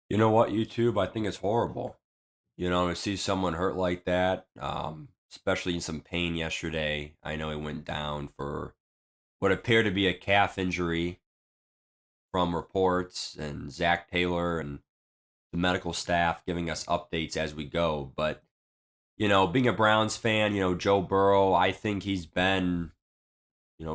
You know what, YouTube? I think it's horrible. To see someone hurt like that, especially in some pain yesterday. I know he went down for what appeared to be a calf injury from reports, and Zach Taylor and the medical staff giving us updates as we go. But, being a Browns fan, Joe Burrow, I think he's been,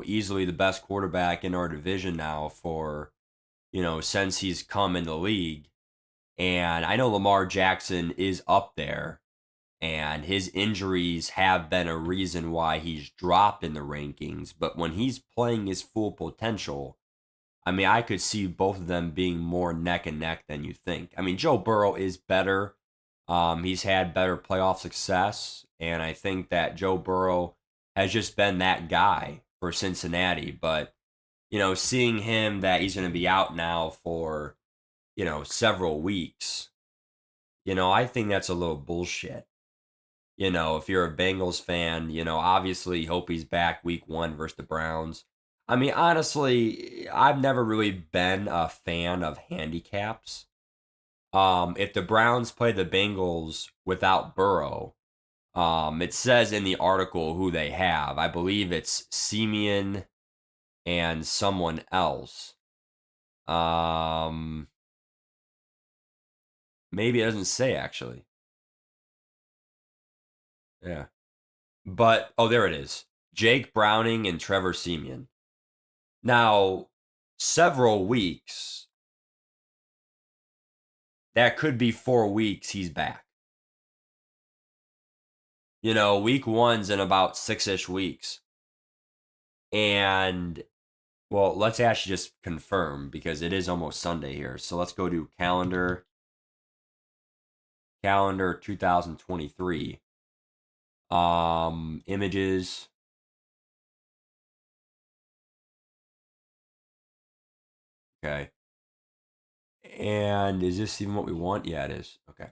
easily the best quarterback in our division now for, since he's come in the league. And I know Lamar Jackson is up there, and his injuries have been a reason why he's dropped in the rankings. But when he's playing his full potential, I mean, I could see both of them being more neck and neck than you think. I mean, Joe Burrow is better. He's had better playoff success, and I think that Joe Burrow has just been that guy for Cincinnati. But, seeing him that he's going to be out now for, several weeks, I think that's a little bullshit. If you're a Bengals fan, obviously hope he's back week one versus the Browns. I mean, honestly, I've never really been a fan of handicaps. If the Browns play the Bengals without Burrow, it says in the article who they have. I believe it's Simeon and someone else. Um, Maybe it doesn't say actually. Yeah. But oh, there it is. Jake Browning and Trevor Siemian. Now, several weeks. That could be 4 weeks. He's back. Week one's in about 6-ish weeks. And well, let's actually just confirm because it is almost Sunday here. So let's go to calendar 2023. Images. Okay. And is this even what we want? Yeah, it is. Okay.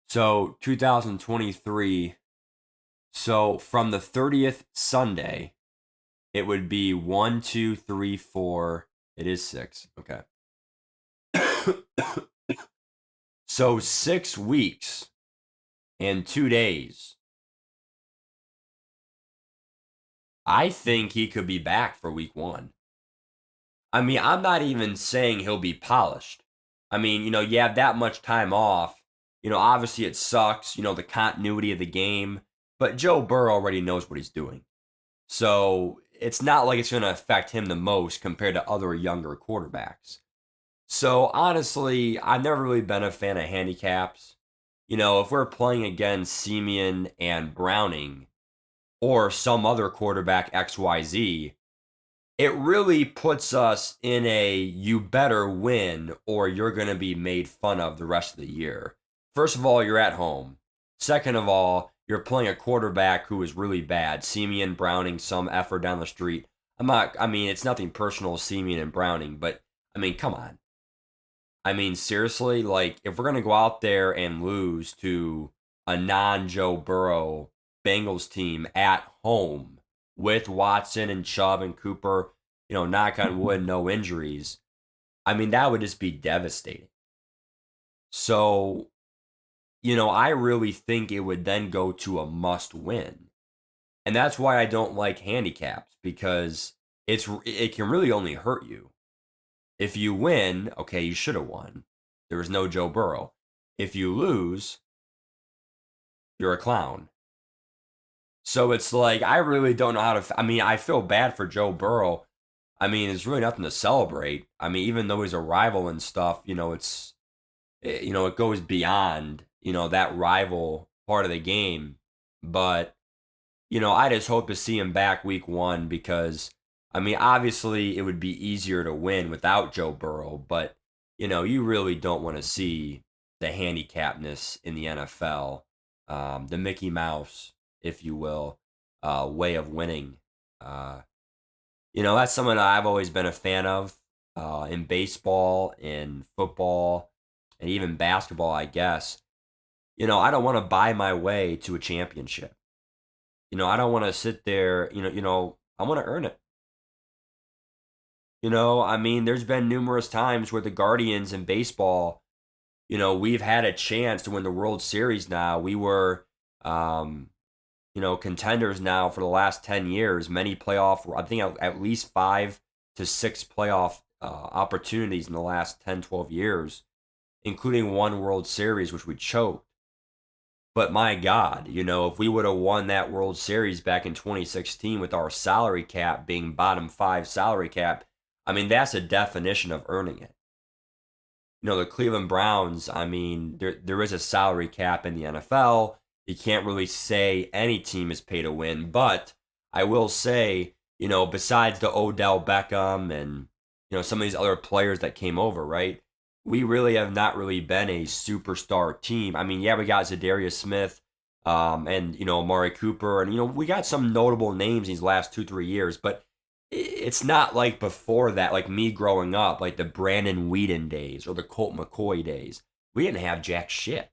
So 2023. So from the 30th Sunday, it would be 1, 2, 3, 4. It is 6. Okay. So 6 weeks and 2 days. I think he could be back for week one. I mean, I'm not even saying he'll be polished. I mean, you have that much time off. Obviously it sucks, the continuity of the game. But Joe Burrow already knows what he's doing. So it's not like it's going to affect him the most compared to other younger quarterbacks. So honestly, I've never really been a fan of handicaps. If we're playing against Simeon and Browning or some other quarterback XYZ, it really puts us in a you better win or you're going to be made fun of the rest of the year. First of all, you're at home. Second of all, you're playing a quarterback who is really bad. Simeon Browning, some effort down the street. I mean, it's nothing personal, Simeon and Browning, but I mean, come on. I mean, seriously, like if we're gonna go out there and lose to a non-Joe Burrow Bengals team at home with Watson and Chubb and Cooper, knock on wood, no injuries. I mean, that would just be devastating. So, I really think it would then go to a must win. And that's why I don't like handicaps because it can really only hurt you. If you win, okay, you should have won. There was no Joe Burrow. If you lose, you're a clown. So it's like I really don't know how to. I mean, I feel bad for Joe Burrow. I mean, there's really nothing to celebrate. I mean, even though he's a rival and stuff, it goes beyond that rival part of the game. But I just hope to see him back week one because I mean, obviously, it would be easier to win without Joe Burrow, but you really don't want to see the handicapness in the NFL, the Mickey Mouse, if you will, way of winning. Uh, that's something that I've always been a fan of in baseball, in football, and even basketball. I guess I don't want to buy my way to a championship. I don't want to sit there. I want to earn it. I mean, there's been numerous times where the Guardians in baseball, we've had a chance to win the World Series now. We were, um, contenders now for the last 10 years. Many playoff, I think at least 5 to 6 playoff opportunities in the last 10, 12 years, including one World Series, which we choked. But my God, if we would have won that World Series back in 2016 with our salary cap being bottom five salary cap, I mean, that's a definition of earning it. The Cleveland Browns, I mean, there is a salary cap in the NFL. You can't really say any team is pay to win, but I will say, besides the Odell Beckham and some of these other players that came over, right? We really have not really been a superstar team. I mean, yeah, we got Zadarius Smith, and Amari Cooper, and we got some notable names these last 2 3 years, but it's not like before that, like me growing up, like the Brandon Whedon days or the Colt McCoy days. We didn't have jack shit.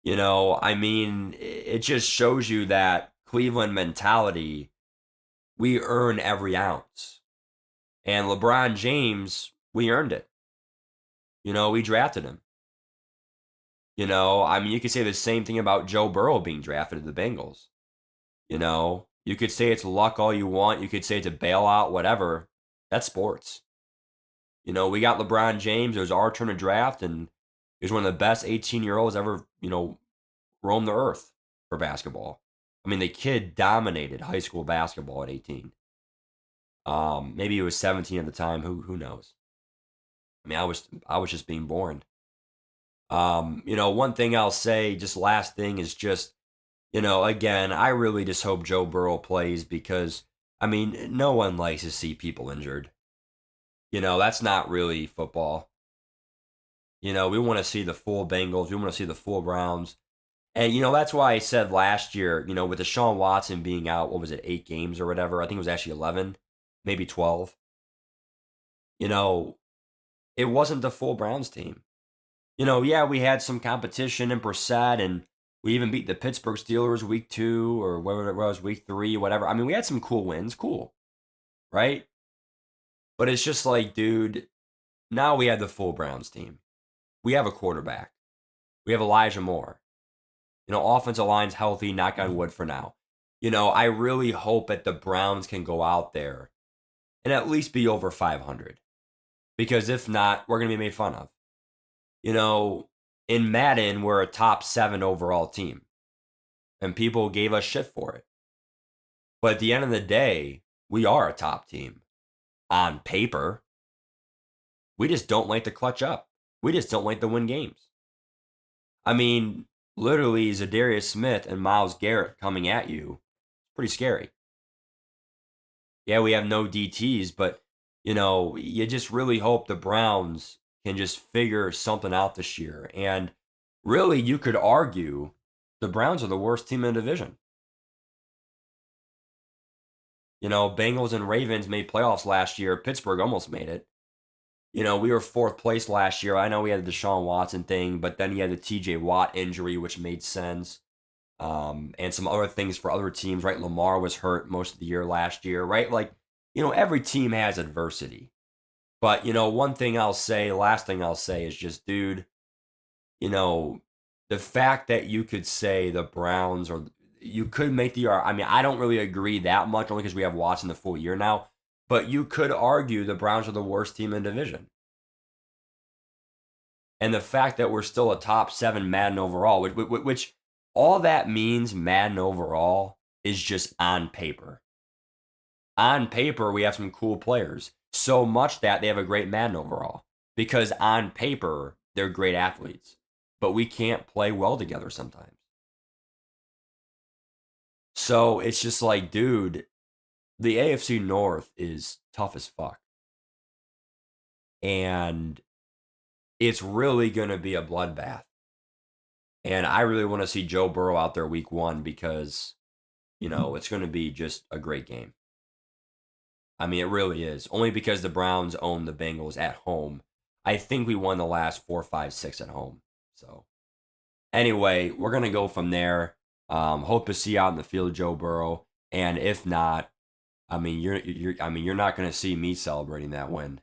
I mean, it just shows you that Cleveland mentality, we earn every ounce. And LeBron James, we earned it. We drafted him. I mean, you could say the same thing about Joe Burrow being drafted to the Bengals. You could say it's luck all you want. You could say it's a bailout, whatever. That's sports. We got LeBron James. It was our turn to draft, and he was one of the best 18-year-olds ever, roamed the earth for basketball. I mean, the kid dominated high school basketball at 18. Maybe he was 17 at the time. Who knows? I mean, I was just being born. One thing I'll say, just last thing is just, again, I really just hope Joe Burrow plays because, I mean, no one likes to see people injured. That's not really football. We want to see the full Bengals. We want to see the full Browns. And, that's why I said last year, with Deshaun Watson being out, what was it, 8 games or whatever? I think it was actually 11, maybe 12. You know, it wasn't the full Browns team. Yeah, we had some competition in Brissett, and we even beat the Pittsburgh Steelers week 2 or whatever it was, week 3, whatever. I mean, we had some cool wins, cool, right? But it's just like, dude, now we have the full Browns team. We have a quarterback. We have Elijah Moore. Offensive line's healthy, knock on wood for now. I really hope that the Browns can go out there and at least be over 500. Because if not, we're going to be made fun of. In Madden, we're a top 7 overall team. And people gave us shit for it. But at the end of the day, we are a top team. On paper. We just don't like to clutch up. We just don't like to win games. I mean, literally, Zadarius Smith and Myles Garrett coming at you. Pretty scary. Yeah, we have no DTs, but, you just really hope the Browns can just figure something out this year. And really, you could argue the Browns are the worst team in the division. Bengals and Ravens made playoffs last year. Pittsburgh almost made it. We were 4th place last year. I know we had the Deshaun Watson thing, but then he had the TJ Watt injury, which made sense. And some other things for other teams, right? Lamar was hurt most of the year last year, right? Like, every team has adversity. But, one thing I'll say, last thing I'll say is just, dude, the fact that you could say the Browns or you could make the, I mean, I don't really agree that much only because we have Watson the full year now, but you could argue the Browns are the worst team in the division. And the fact that we're still a top 7 Madden overall, which all that means Madden overall is just on paper. On paper, we have some cool players. So much that they have a great Madden overall. Because on paper, they're great athletes. But we can't play well together sometimes. So it's just like, dude, the AFC North is tough as fuck. And it's really going to be a bloodbath. And I really want to see Joe Burrow out there week 1 because, it's going to be just a great game. I mean, it really is. Only because the Browns own the Bengals at home. I think we won the last 4, 5, 6 at home. So, anyway, we're going to go from there. Hope to see you out in the field, Joe Burrow. And if not, I mean, you're not going to see me celebrating that win.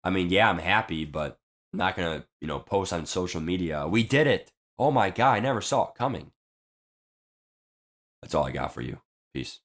I mean, yeah, I'm happy, but not gonna, post on social media. We did it. Oh my God, I never saw it coming. That's all I got for you. Peace.